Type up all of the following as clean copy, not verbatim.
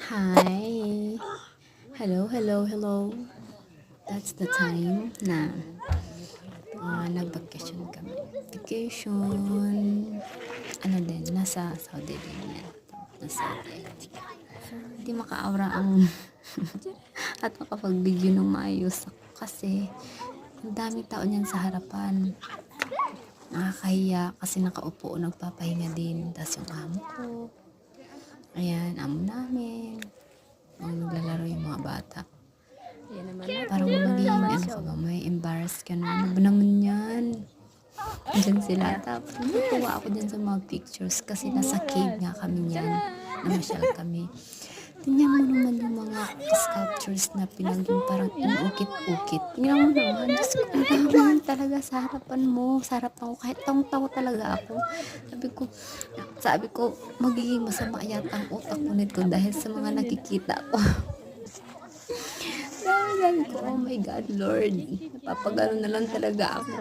Hi. Hello, hello, hello. That's the time na nag-vacation kami. Vacation. Ano din, nasa Saudi din yan. Nasa Saudi. Hindi makaawra ang at makapag-video ng maayos ako kasi ang daming tao niyan sa harapan. Nakakahiya kasi nakaupo, nagpapahinga din. Tapos yung amo ko. Ayan, amo namin. Naglalaro yung mga bata. Yan naman Parang magiging ano ka ba, may embarrass ka na. Ano ba naman yan? Diyan sila. Tapos natutuwa ako dyan sa mga pictures kasi nasa cave nga kami niyan. Namasyal kami. Tingnan mo naman yung mga sculptures na pinaging parang inukit-ukit. Tingnan mo naman. Diyos ko, ang dami naman talaga sa harapan mo. Sa harapan ko. Kahit tawang-tawa talaga ako. Sabi ko, magiging masama yata ang utak ko nito dahil sa mga nakikita ko. Sabi ko, oh my God, Lord. Napapagano na lang talaga ako.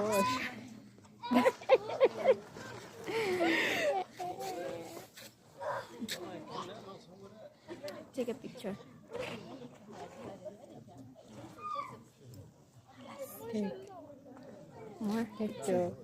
Take a picture. More. Picture.